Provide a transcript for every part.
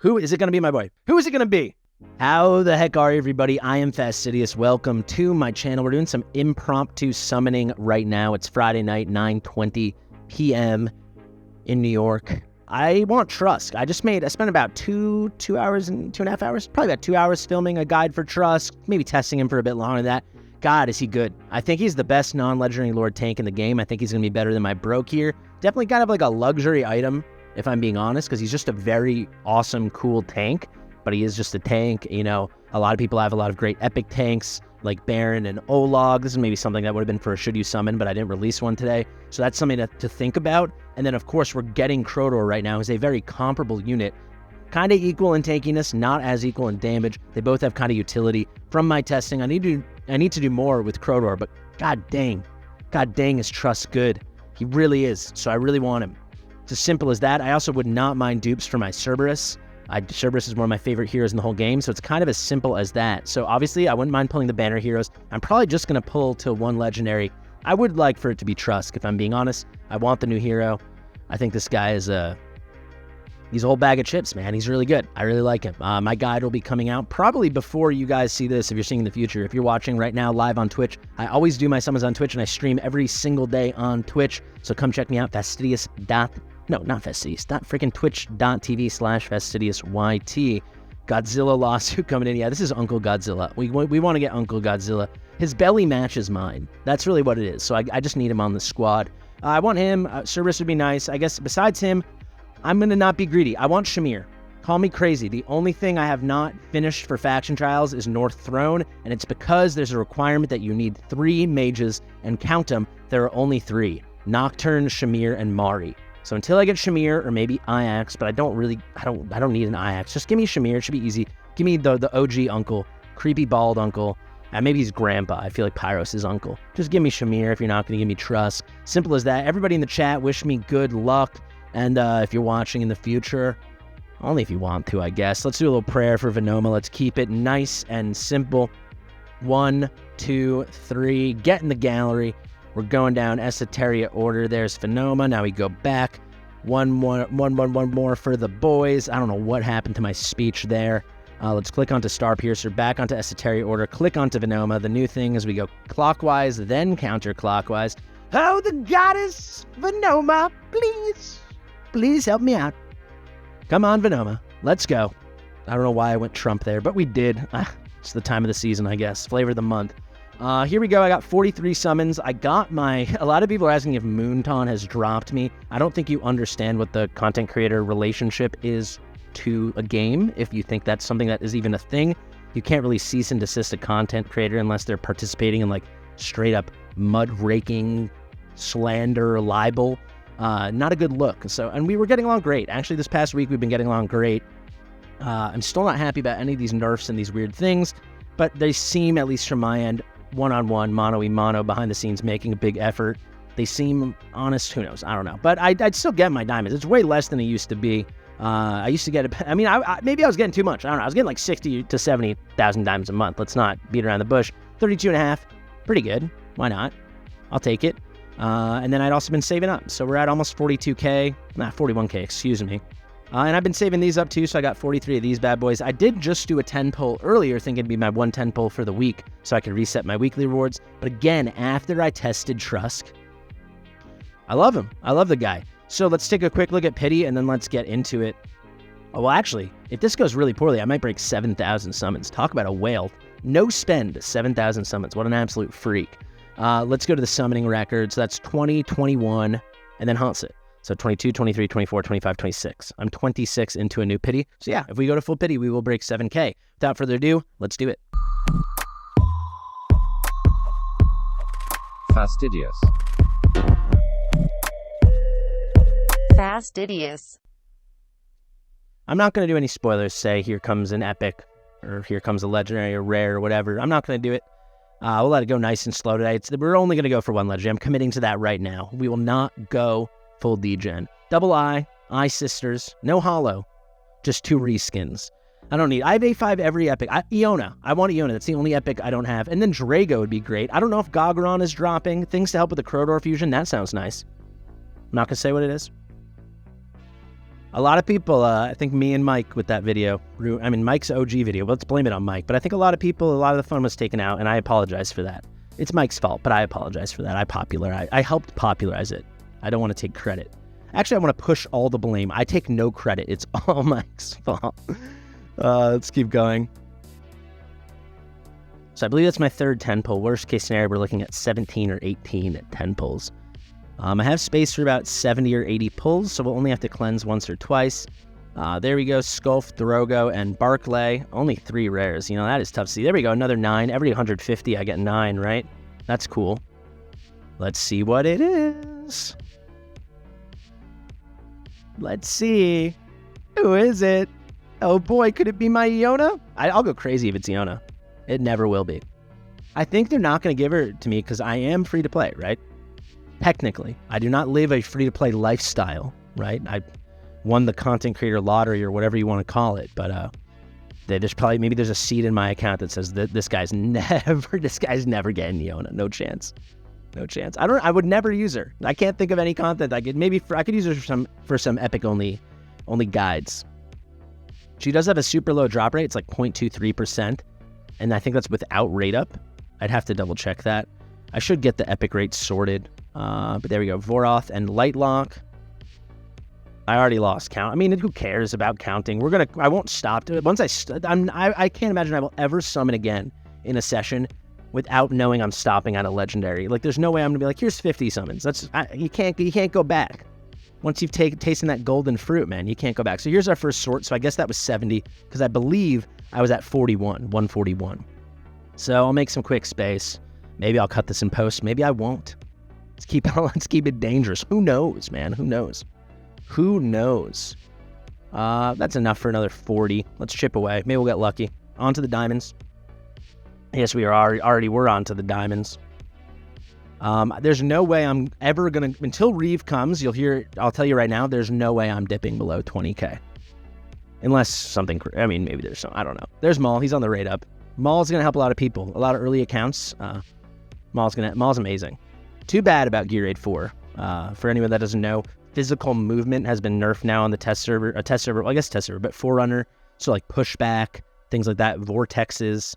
Who is it going to be, my boy? Who is it going to be? How the heck are you, everybody? I am Fastidious. Welcome to my channel. We're doing some impromptu summoning right now. It's Friday night, 9:20 p.m. in New York. I want Trusk. I spent about two hours and 2.5 hours, probably about 2 hours filming a guide for Trusk, maybe testing him for a bit longer than that. God, is he good. I think he's the best non-legendary lord tank in the game. I think he's going to be better than my Broke here. Definitely kind of like a luxury item, if I'm being honest, because he's just a very awesome, cool tank. But he is just a tank. You know, a lot of people have a lot of great epic tanks like Baron and Olog. This is maybe something that would have been for a Should You Summon, but I didn't release one today. So that's something to think about. And then, of course, we're getting Crowdor right now. He's a very comparable unit. Kind of equal in tankiness, not as equal in damage. They both have kind of utility. From my testing, I need to do more with Crowdor, but god dang is Trusk good. He really is, so I really want him. It's as simple as that. I also would not mind dupes for my Cerberus. Cerberus is one of my favorite heroes in the whole game, so it's kind of as simple as that. So obviously, I wouldn't mind pulling the banner heroes. I'm probably just going to pull to one legendary. I would like for it to be Trusk, if I'm being honest. I want the new hero. I think this guy is he's a whole bag of chips, man. He's really good. I really like him. My guide will be coming out probably before you guys see this, if you're seeing in the future. If you're watching right now live on Twitch, I always do my summons on Twitch, and I stream every single day on Twitch. So come check me out, twitch.tv/FastidiousYT. Godzilla lawsuit coming in. Yeah, this is Uncle Godzilla. We want to get Uncle Godzilla. His belly matches mine. That's really what it is. So I just need him on the squad. I want him. Cerberus would be nice. I guess besides him, I'm going to not be greedy. I want Shamir. Call me crazy. The only thing I have not finished for faction trials is North Throne, and it's because there's a requirement that you need 3 mages, and count them, there are only 3. Nocturne, Shamir, and Mari. So until I get Shamir, or maybe Iax, but I don't need an Iax. Just give me Shamir. It should be easy. Give me the OG uncle, creepy bald uncle. And maybe he's grandpa. I feel like Pyros' his uncle. Just give me Shamir if you're not going to give me Trusk. Simple as that. Everybody in the chat, wish me good luck. And if you're watching in the future, only if you want to, I guess. Let's do a little prayer for Venoma. Let's keep it nice and simple. 1, 2, 3. Get in the gallery. We're going down Esoteria order. There's Venoma. Now we go back. One more for the boys. I don't know what happened to my speech there. Let's click onto Starpiercer, back onto Esoteria order, click onto Venoma. The new thing is we go clockwise, then counterclockwise. Oh, the goddess Venoma, please help me out. Come on, Venoma. Let's go. I don't know why I went Trump there, but we did. It's the time of the season, I guess. Flavor of the month. Here we go. I got 43 summons. A lot of people are asking if Moonton has dropped me. I don't think you understand what the content creator relationship is to a game. If you think that's something that is even a thing, you can't really cease and desist a content creator unless they're participating in like straight up mud raking, slander, libel. Not a good look. And we were getting along great. Actually, this past week we've been getting along great. I'm still not happy about any of these nerfs and these weird things, but they seem, at least from my end, one-on-one, mano-y-mano, behind the scenes, making a big effort. They seem honest. Who knows? I don't know. But I'd still get my diamonds. It's way less than it used to be. I used to get maybe I was getting too much. I don't know. I was getting like 60 to 70,000 diamonds a month. Let's not beat around the bush. 32.5. Pretty good. Why not? I'll take it. And then I'd also been saving up. So we're at almost 41K, excuse me. And I've been saving these up too, so I got 43 of these bad boys. I did just do a 10 pull earlier, thinking it'd be my 110 pull for the week, so I could reset my weekly rewards. But again, after I tested Trusk, I love him. I love the guy. So let's take a quick look at Pity, and then let's get into it. Oh, well, actually, if this goes really poorly, I might break 7,000 summons. Talk about a whale. No spend, 7,000 summons. What an absolute freak. Let's go to the summoning records. That's 20, 21, and then Haunts it. So 22, 23, 24, 25, 26. I'm 26 into a new Pity. So yeah, if we go to full Pity, we will break 7K. Without further ado, let's do it. Fastidious. Fastidious. I'm not going to do any spoilers, say here comes an epic, or here comes a legendary, or rare, or whatever. I'm not going to do it. We'll let it go nice and slow today. We're only going to go for one legendary. I'm committing to that right now. We will not go full degen. Double Eye Sisters, no hollow, just 2 reskins. I have A5 every epic. Iona. I want Iona. That's the only epic I don't have. And then Drago would be great. I don't know if Gogron is dropping. Things to help with the Crowdor fusion. That sounds nice. I'm not going to say what it is. A lot of people, I think me and Mike with that video, Mike's OG video, let's blame it on Mike, but I think a lot of the fun was taken out, and I apologize for that. It's Mike's fault, but I apologize for that. I helped popularize it. I don't want to take credit. Actually, I want to push all the blame. I take no credit. It's all Mike's fault. Let's keep going. So I believe that's my third 10 pull. Worst case scenario, we're looking at 17 or 18 at 10 pulls. I have space for about 70 or 80 pulls, so we'll only have to cleanse once or twice. There we go, Sculf, Drogo, and Barclay. Only 3 rares. You know, that is tough to see. There we go, another 9. Every 150, I get 9, right? That's cool. Let's see what it is. Let's see. Who is it? Oh boy, could it be my Iona? I'll go crazy if it's Iona. It never will be. I think they're not going to give her to me because I am free to play, right? Technically, I do not live a free-to-play lifestyle, right? I won the content creator lottery or whatever you want to call it, but maybe there's a seed in my account that says that this guy's never getting Iona. No chance. I would never use her. I can't think of any content I could use her for some epic only guides. She does have a super low drop rate. It's like 0.23%, and I think that's without rate up. I'd have to double check that. I should get the epic rates sorted. But there we go. Voroth and Lightlock. I already lost count. I mean, who cares about counting? I won't stop. Once I can't imagine I will ever summon again in a session without knowing I'm stopping at a legendary. Like, there's no way I'm gonna be like, here's 50 summons. You can't go back. Once you've tasted that golden fruit, man, you can't go back. So here's our first sort. So I guess that was 70 because I believe I was at 141. So I'll make some quick space. Maybe I'll cut this in post. Maybe I won't. Let's keep it dangerous. Who knows, man? Who knows? That's enough for another 40. Let's chip away. Maybe we'll get lucky. On to the diamonds. Yes, we are already we're on to the diamonds. There's no way I'm ever gonna until Reeve comes. I'll tell you right now. There's no way I'm dipping below 20k, unless something. I mean, maybe there's some. I don't know. There's Maul. He's on the rate up. Maul's gonna help a lot of people. A lot of early accounts. Maul's amazing. Too bad about Gear Raid 4. For anyone that doesn't know, physical movement has been nerfed now on the test server. But Forerunner, so like pushback, things like that, vortexes.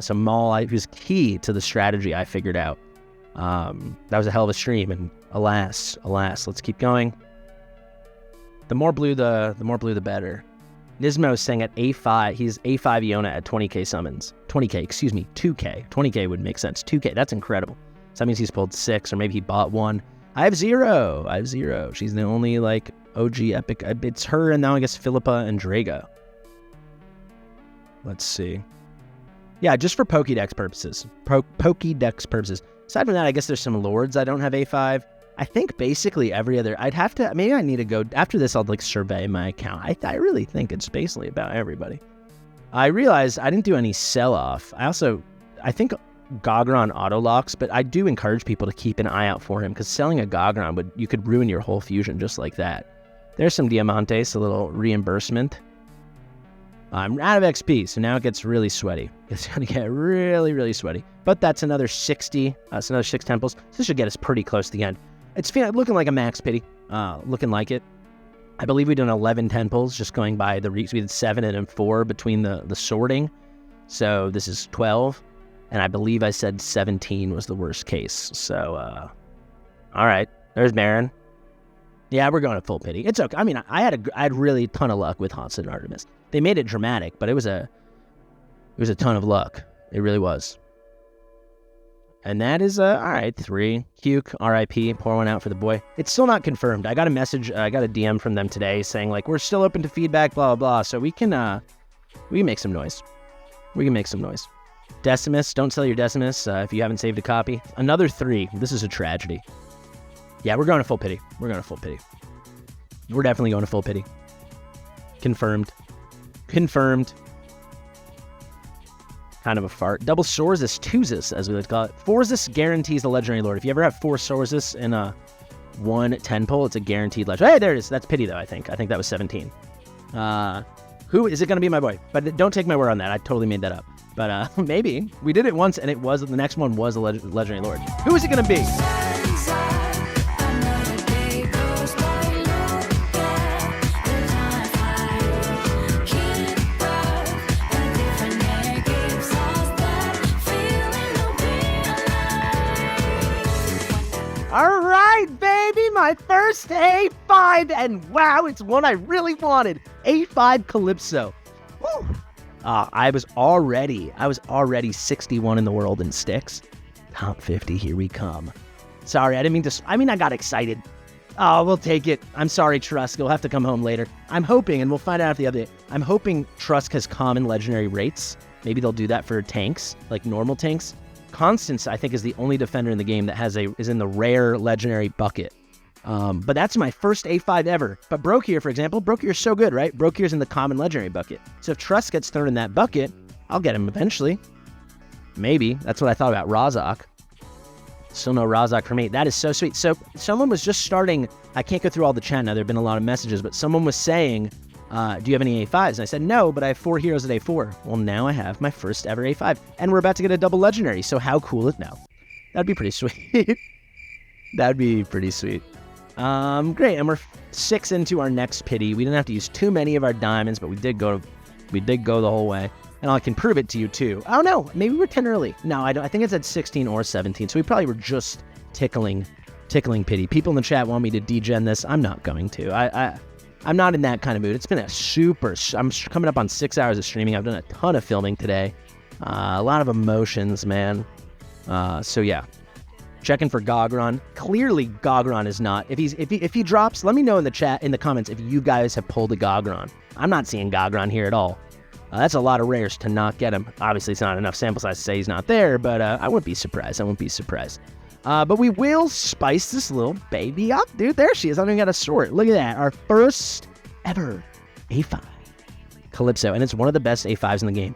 So Maul, he was key to the strategy I figured out. That was a hell of a stream, and alas, let's keep going. The more blue, the better. Nismo is saying at A5, he's A5 Iona at 20k summons. 20k, excuse me, 2k. 20k would make sense. 2k, that's incredible. So that means he's pulled 6, or maybe he bought 1. I have 0. She's the only, like, OG epic. It's her, and now I guess Philippa and Drago. Let's see. Yeah, just for Pokédex purposes. Pokédex purposes. Aside from that, I guess there's some Lords I don't have A5. I think basically every other... Maybe I need to go... After this, I'll, like, survey my account. I really think it's basically about everybody. I realized I didn't do any sell-off. I think Gogron auto-locks, but I do encourage people to keep an eye out for him, because selling a Gogron, you could ruin your whole fusion just like that. There's some Diamantes, a little reimbursement. I'm out of XP, so now it gets really sweaty. It's going to get really, really sweaty. But that's another 60. That's another 6 temples. So this should get us pretty close to the end. It's looking like a max pity. Looking like it. I believe we did 11 temples, just going by the weeks. We did 7 and then 4 between the sorting. So this is 12. And I believe I said 17 was the worst case. So, all right. There's Baron. Yeah, we're going to full pity. It's okay. I mean, I had really a ton of luck with Hansel and Artemis. They made it dramatic, but it was a ton of luck. It really was. And that is, all right, 3. Huke, RIP, pour one out for the boy. It's still not confirmed. I got a message, I got a DM from them today saying, like, we're still open to feedback, blah, blah, blah. So we can make some noise. Decimus, don't sell your Decimus if you haven't saved a copy. Another 3. This is a tragedy. Yeah, we're going to full pity. We're definitely going to full pity. Confirmed. Kind of a fart. Double Sorzus, Twozus, as we like to call it. Forzus guarantees the Legendary Lord. If you ever have 4 Sorzus in a 1 10 pull, it's a guaranteed Legendary. Hey, there it is. That's pity, though, I think. I think that was 17. Who is it going to be, my boy? But don't take my word on that. I totally made that up. But maybe. We did it once, and the next one was a Legendary Lord. Who is it going to be? my first A5, and wow, it's one I really wanted. A5 Calypso. Woo. I was already 61 in the world in sticks. Top 50, here we come. Sorry, I didn't mean to, I got excited. Oh, we'll take it. I'm sorry, Trusk. You'll have to come home later. I'm hoping, and we'll find out after the update, I'm hoping Trusk has common legendary rates. Maybe they'll do that for tanks, like normal tanks. Constance, I think, is the only defender in the game that is in the rare legendary bucket. But that's my first A5 ever. But Brokir, for example, Brokir's so good, right? Brokir's in the common legendary bucket. So if Trusk gets thrown in that bucket, I'll get him eventually. Maybe. That's what I thought about Razak. Still no Razak for me. That is so sweet. So someone was just starting, I can't go through all the chat now, there have been a lot of messages, but someone was saying, do you have any A5s? And I said, no, but I have 4 heroes at A4. Well, now I have my first ever A5. And we're about to get a double legendary, so how cool is now? That'd be pretty sweet. That'd be pretty sweet. Great, and we're 6 into our next pity. We didn't have to use too many of our diamonds, but we did go the whole way. And I can prove it to you too. Oh no, maybe we're 10 early. No, I think it's at 16 or 17. So we probably were just tickling pity. People in the chat want me to degen this. I'm not going to. I'm not in that kind of mood. It's been I'm coming up on 6 hours of streaming. I've done a ton of filming today. A lot of emotions, man. So yeah. Checking for Gogron. Clearly Gogron is not. If he drops, let me know in the chat, in the comments, if you guys have pulled a Gogron. I'm not seeing Gogron here at all. That's a lot of rares to not get him. Obviously, it's not enough sample size to say he's not there, but I wouldn't be surprised. But we will spice this little baby up. Dude, there she is. I don't even got a sort. Look at that. Our first ever A5 Calypso, and it's one of the best A5s in the game.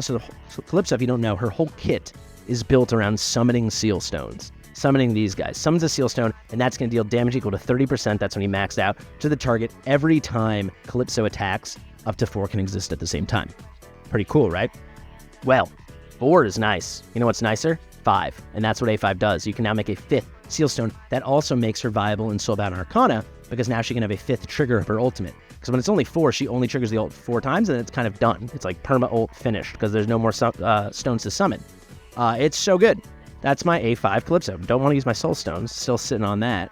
So Calypso, if you don't know, her whole kit is built around summoning seal stones. Summoning these guys. Summons a seal stone, and that's going to deal damage equal to 30%. That's when he maxed out to the target every time Calypso attacks. Up to 4 can exist at the same time. Pretty cool, right? Well, 4 is nice. You know what's nicer? 5. And that's what A5 does. You can now make a 5th seal stone that also makes her viable in Soulbound Arcana, because now she can have a 5th trigger of her ultimate. Because when it's only 4, she only triggers the ult 4 times, and it's kind of done. It's like perma ult finished, because there's no more stones to summon. It's so good. That's my A5 Calypso. Don't want to use my soul stones. Still sitting on that.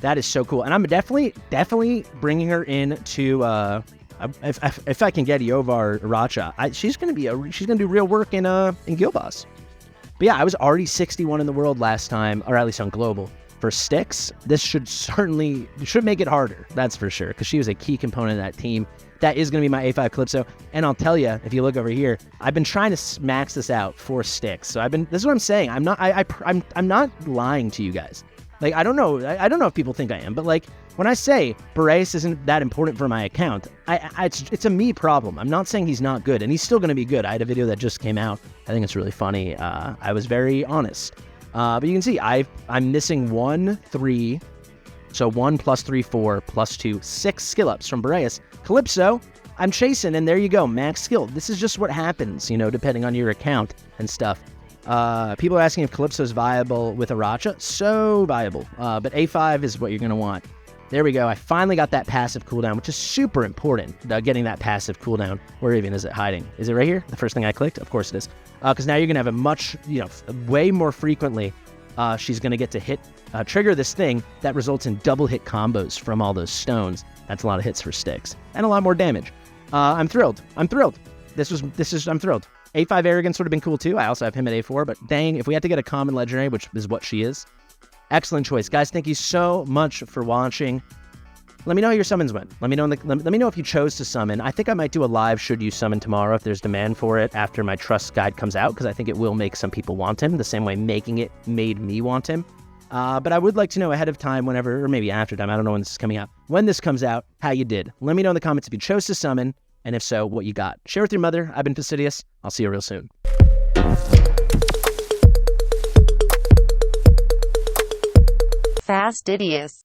That is so cool. And I'm definitely bringing her into... If I can get Iovar Racha, she's gonna do real work in Guild Boss. But yeah, I was already 61 in the world last time, or at least on global. For sticks, this should make it harder. That's for sure, because she was a key component of that team. That is gonna be my A5 Calypso, and I'll tell you, if you look over here, I've been trying to max this out for sticks. So this is what I'm saying. I'm not lying to you guys. Like, I don't know if people think I am, but like, when I say Besos isn't that important for my account, it's a me problem. I'm not saying he's not good, and he's still going to be good. I had a video that just came out. I think it's really funny. I was very honest. But you can see I'm missing 1, 3. So 1 plus 3, 4 plus 2, 6 skill ups from Besos. Calypso, I'm chasing, and there you go, max skill. This is just what happens, depending on your account and stuff. People are asking if Calypso's viable with Aracha. So viable. But A5 is what you're going to want. There we go. I finally got that passive cooldown, which is super important, getting that passive cooldown. Where even is it hiding? Is it right here? The first thing I clicked? Of course it is. Because now you're going to have a much, way more frequently, she's going to get to trigger this thing that results in double hit combos from all those stones. That's a lot of hits for sticks. And a lot more damage. I'm thrilled. I'm thrilled. I'm thrilled. A5 Arrogance would have been cool too. I also have him at A4, but dang, if we had to get a common legendary, which is what she is, excellent choice. Guys, thank you so much for watching. Let me know how your summons went. Let me know let me know if you chose to summon. I think I might do a live should you summon tomorrow if there's demand for it after my trust guide comes out, because I think it will make some people want him the same way making it made me want him. But I would like to know ahead of time, whenever, or maybe after time, I don't know when this is coming out. When this comes out, how you did. Let me know in the comments if you chose to summon, and if so, what you got. Share with your mother. I've been Fastidious. I'll see you real soon. Fastidious.